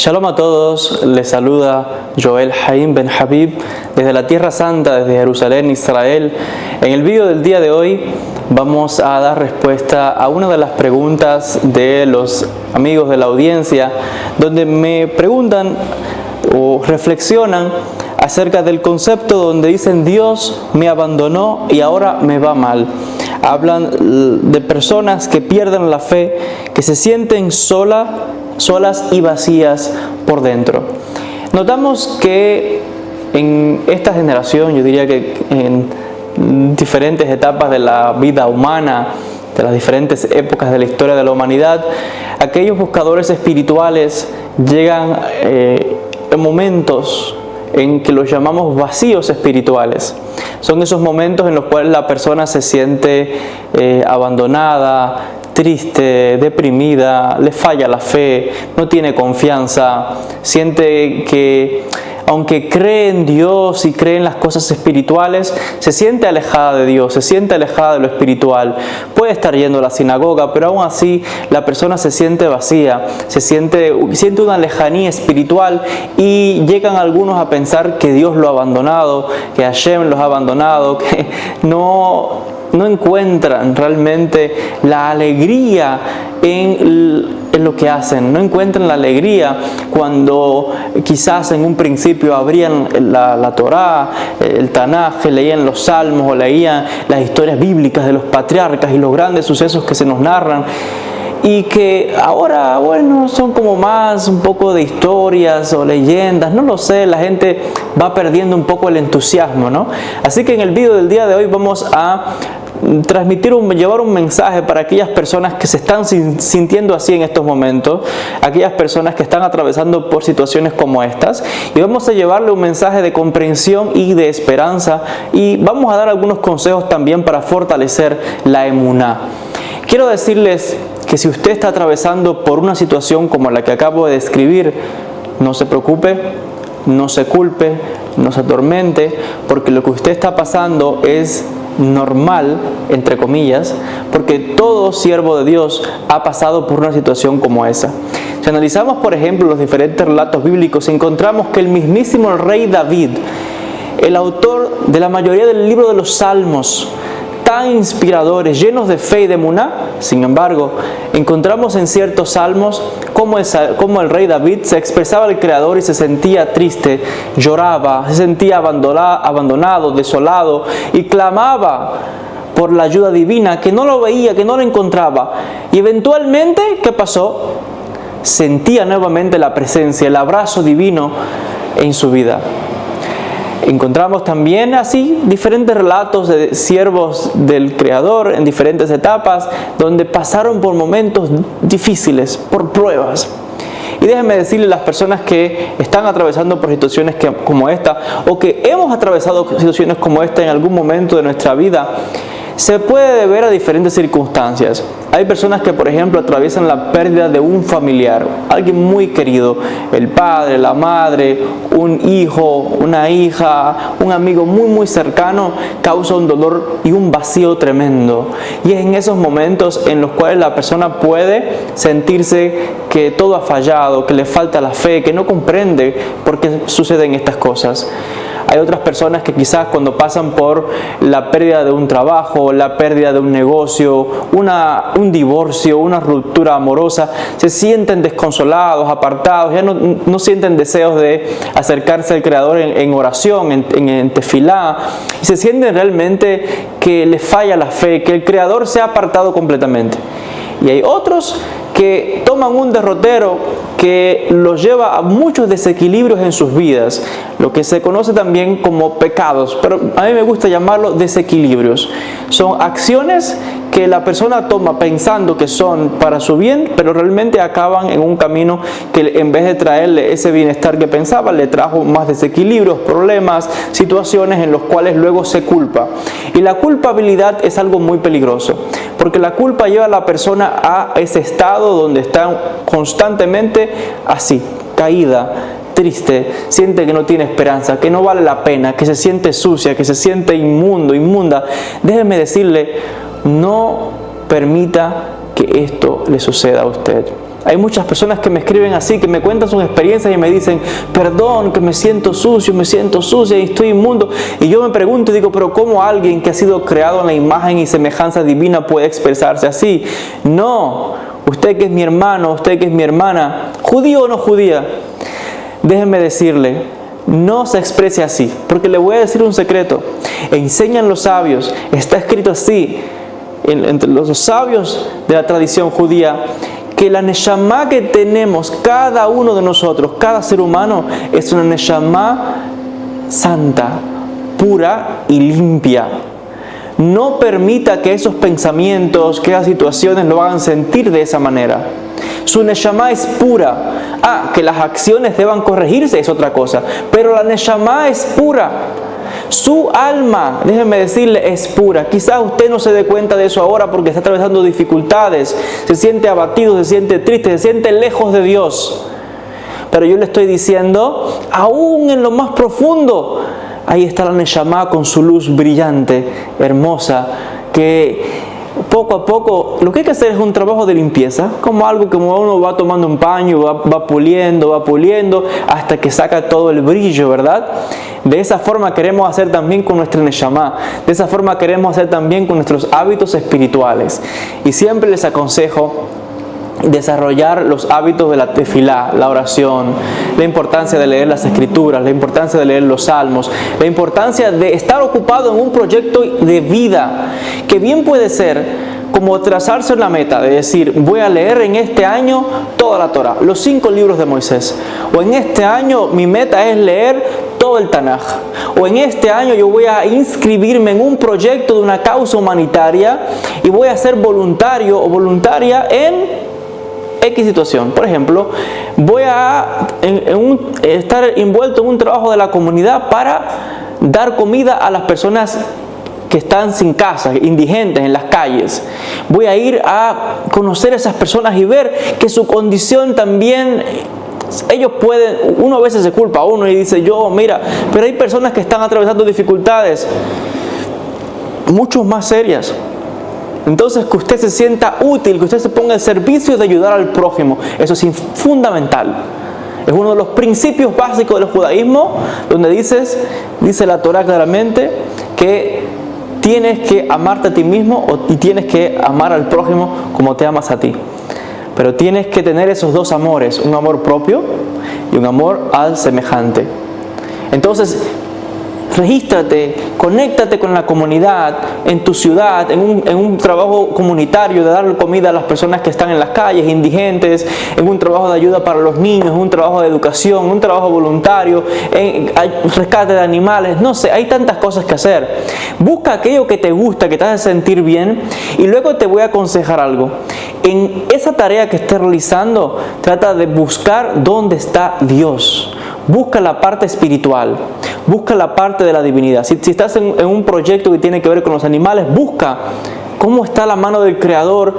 Shalom a todos, les saluda Joel Haim Ben Habib desde la Tierra Santa, desde Jerusalén, Israel. En el vídeo del día de hoy vamos a dar respuesta a una de las preguntas de los amigos de la audiencia, donde me preguntan o reflexionan acerca del concepto donde dicen Dios me abandonó y ahora me va mal. Hablan de personas que pierden la fe, que se sienten solas y vacías por dentro. Notamos que en esta generación, yo diría que en diferentes etapas de la vida humana, de las diferentes épocas de la historia de la humanidad, aquellos buscadores espirituales llegan en momentos en que los llamamos vacíos espirituales. Son esos momentos en los cuales la persona se siente abandonada, triste, deprimida, le falla la fe, no tiene confianza, siente que aunque cree en Dios y cree en las cosas espirituales, se siente alejada de Dios, se siente alejada de lo espiritual. Puede estar yendo a la sinagoga, pero aún así la persona se siente vacía, siente una lejanía espiritual, y llegan algunos a pensar que Dios lo ha abandonado, que Hashem los ha abandonado, que no encuentran realmente la alegría en lo que hacen, no encuentran la alegría cuando quizás en un principio abrían la Torá, el Tanaj, leían los Salmos o leían las historias bíblicas de los patriarcas y los grandes sucesos que se nos narran, y que ahora, bueno, son como más un poco de historias o leyendas, no lo sé, la gente va perdiendo un poco el entusiasmo, ¿no? Así que en el video del día de hoy vamos a llevar un mensaje para aquellas personas que se están sintiendo así en estos momentos, aquellas personas que están atravesando por situaciones como estas, y vamos a llevarle un mensaje de comprensión y de esperanza, y vamos a dar algunos consejos también para fortalecer la emuná. Quiero decirles que si usted está atravesando por una situación como la que acabo de describir, no se preocupe, no se culpe, no se atormente, porque lo que usted está pasando es normal, entre comillas, porque todo siervo de Dios ha pasado por una situación como esa. Si analizamos, por ejemplo, los diferentes relatos bíblicos, encontramos que el mismísimo rey David, el autor de la mayoría del libro de los Salmos, tan inspiradores, llenos de fe y de emuná, sin embargo, encontramos en ciertos salmos cómo el rey David se expresaba al Creador y se sentía triste, lloraba, se sentía abandonado, desolado, y clamaba por la ayuda divina, que no lo veía, que no lo encontraba. Y eventualmente, ¿qué pasó? Sentía nuevamente la presencia, el abrazo divino en su vida. Encontramos también así diferentes relatos de siervos del Creador en diferentes etapas, donde pasaron por momentos difíciles, por pruebas. Y déjenme decirles, las personas que están atravesando por situaciones como esta, o que hemos atravesado situaciones como esta en algún momento de nuestra vida, se puede deber a diferentes circunstancias. Hay personas que, por ejemplo, atraviesan la pérdida de un familiar, alguien muy querido, el padre, la madre, un hijo, una hija, un amigo muy cercano, causa un dolor y un vacío tremendo. Y es en esos momentos en los cuales la persona puede sentirse que todo ha fallado, que le falta la fe, que no comprende por qué suceden estas cosas. Hay otras personas que quizás cuando pasan por la pérdida de un trabajo, la pérdida de un negocio, un divorcio, una ruptura amorosa, se sienten desconsolados, apartados, ya no sienten deseos de acercarse al Creador en oración, en tefilá, y se sienten realmente que les falla la fe, que el Creador se ha apartado completamente. Y hay otros que toman un derrotero que los lleva a muchos desequilibrios en sus vidas, lo que se conoce también como pecados, pero a mí me gusta llamarlo desequilibrios. Son acciones que la persona toma pensando que son para su bien, pero realmente acaban en un camino que en vez de traerle ese bienestar que pensaba, le trajo más desequilibrios, problemas, situaciones en los cuales luego se culpa. Y la culpabilidad es algo muy peligroso, porque la culpa lleva a la persona a ese estado donde está constantemente así, caída, triste, siente que no tiene esperanza, que no vale la pena, que se siente sucia, que se siente inmunda. Déjeme decirle, no permita que esto le suceda a usted. Hay muchas personas que me escriben así, que me cuentan sus experiencias y me dicen, perdón, que me siento sucio, me siento sucia y estoy inmundo. Y yo me pregunto y digo, pero ¿cómo alguien que ha sido creado en la imagen y semejanza divina puede expresarse así? No, usted que es mi hermano, usted que es mi hermana, judío o no judía, déjenme decirle, no se exprese así, porque le voy a decir un secreto. Enseñan los sabios, está escrito así, entre los sabios de la tradición judía, que la neshama que tenemos cada uno de nosotros, cada ser humano, es una neshama santa, pura y limpia. No permita que esos pensamientos, que esas situaciones lo hagan sentir de esa manera. Su neshama es pura. Que las acciones deban corregirse es otra cosa, pero la neshama es pura. Su alma, déjeme decirle, es pura. Quizás usted no se dé cuenta de eso ahora porque está atravesando dificultades, se siente abatido, se siente triste, se siente lejos de Dios. Pero yo le estoy diciendo, aún en lo más profundo, ahí está la neshama con su luz brillante, hermosa, que poco a poco lo que hay que hacer es un trabajo de limpieza, como algo que uno va tomando un paño, va puliendo hasta que saca todo el brillo, ¿verdad? De esa forma queremos hacer también con nuestra neshama, de esa forma queremos hacer también con nuestros hábitos espirituales. Y siempre les aconsejo desarrollar los hábitos de la tefilá, la oración, la importancia de leer las escrituras, la importancia de leer los salmos, la importancia de estar ocupado en un proyecto de vida, que bien puede ser como trazarse una meta, de decir, voy a leer en este año toda la Torah, los 5 libros de Moisés, o en este año mi meta es leer todo el Tanaj, o en este año yo voy a inscribirme en un proyecto de una causa humanitaria y voy a ser voluntario o voluntaria en X situación. Por ejemplo, voy a estar envuelto en un trabajo de la comunidad para dar comida a las personas que están sin casa, indigentes en las calles. Voy a ir a conocer a esas personas y ver que su condición también, ellos pueden, uno a veces se culpa a uno y dice, mira, pero hay personas que están atravesando dificultades mucho más serias. Entonces, que usted se sienta útil, que usted se ponga al servicio de ayudar al prójimo, eso es fundamental. Es uno de los principios básicos del judaísmo, donde dice la Torah claramente que tienes que amarte a ti mismo y tienes que amar al prójimo como te amas a ti. Pero tienes que tener esos dos amores, un amor propio y un amor al semejante. Entonces, regístrate, conéctate con la comunidad, en tu ciudad, en un trabajo comunitario de dar comida a las personas que están en las calles, indigentes, en un trabajo de ayuda para los niños, en un trabajo de educación, un trabajo voluntario, en rescate de animales, no sé, hay tantas cosas que hacer. Busca aquello que te gusta, que te hace sentir bien, y luego te voy a aconsejar algo. En esa tarea que estés realizando, trata de buscar dónde está Dios. Busca la parte espiritual, busca la parte de la divinidad. Si estás en un proyecto que tiene que ver con los animales, busca cómo está la mano del Creador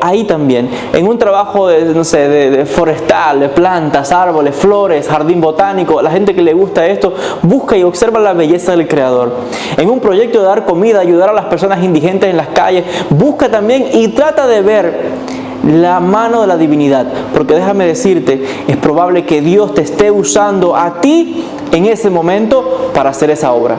ahí también. En un trabajo de forestal, de plantas, árboles, flores, jardín botánico, la gente que le gusta esto, busca y observa la belleza del Creador. En un proyecto de dar comida, ayudar a las personas indigentes en las calles, busca también y trata de ver la mano de la divinidad, porque déjame decirte, es probable que Dios te esté usando a ti en ese momento para hacer esa obra,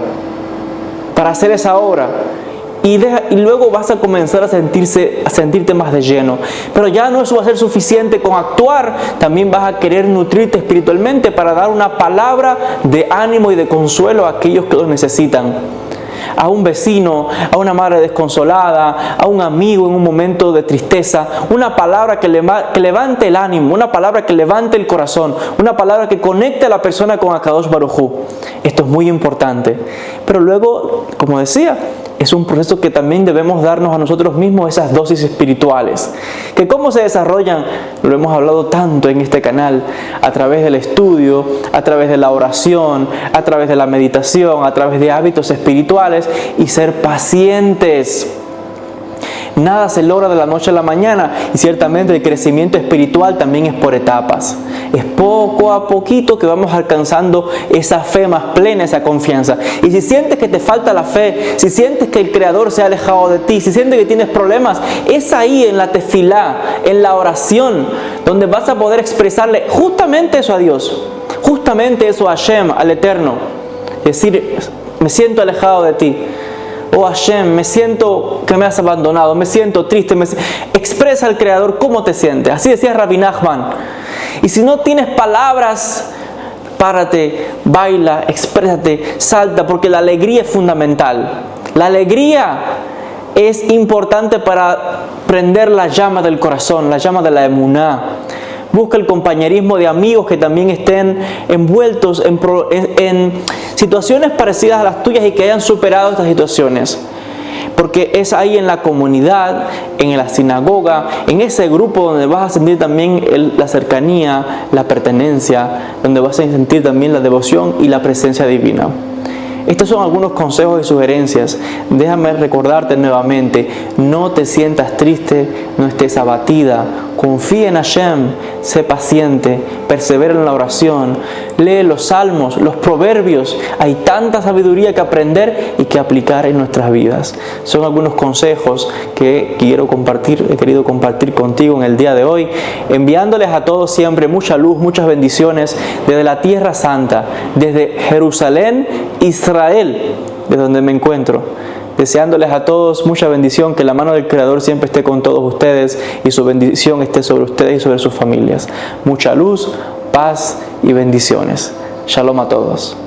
y luego vas a comenzar a sentirte más de lleno. Pero ya no eso va a ser suficiente con actuar, también vas a querer nutrirte espiritualmente para dar una palabra de ánimo y de consuelo a aquellos que lo necesitan. A un vecino, a una madre desconsolada, a un amigo en un momento de tristeza, una palabra que levante el ánimo, una palabra que levante el corazón, una palabra que conecte a la persona con Akadosh Baruj Hu. Esto es muy importante. Pero luego, como decía, es un proceso que también debemos darnos a nosotros mismos, esas dosis espirituales. Que cómo se desarrollan, lo hemos hablado tanto en este canal, a través del estudio, a través de la oración, a través de la meditación, a través de hábitos espirituales y ser pacientes. Nada se logra de la noche a la mañana y ciertamente el crecimiento espiritual también es por etapas. Es poco a poquito que vamos alcanzando esa fe más plena, esa confianza. Y si sientes que te falta la fe, si sientes que el Creador se ha alejado de ti, si sientes que tienes problemas, es ahí en la tefilá, en la oración, donde vas a poder expresarle justamente eso a Dios, justamente eso a Hashem, al Eterno. Decir, me siento alejado de ti. Oh Hashem, me siento que me has abandonado, me siento triste. Expresa al Creador cómo te sientes. Así decía Rabbi Nachman. Y si no tienes palabras, párate, baila, exprésate, salta, porque la alegría es fundamental. La alegría es importante para prender la llama del corazón, la llama de la emuná. Busca el compañerismo de amigos que también estén envueltos en situaciones parecidas a las tuyas y que hayan superado estas situaciones. Porque es ahí en la comunidad, en la sinagoga, en ese grupo donde vas a sentir también la cercanía, la pertenencia, donde vas a sentir también la devoción y la presencia divina. Estos son algunos consejos y sugerencias. Déjame recordarte nuevamente, no te sientas triste, no estés abatida, confía en Hashem, sé paciente, persevera en la oración, lee los salmos, los proverbios. Hay tanta sabiduría que aprender y que aplicar en nuestras vidas. Son algunos consejos que he querido compartir contigo en el día de hoy, enviándoles a todos siempre mucha luz, muchas bendiciones desde la Tierra Santa, desde Jerusalén, Israel, de donde me encuentro. Deseándoles a todos mucha bendición, que la mano del Creador siempre esté con todos ustedes y su bendición esté sobre ustedes y sobre sus familias. Mucha luz, paz y bendiciones. Shalom a todos.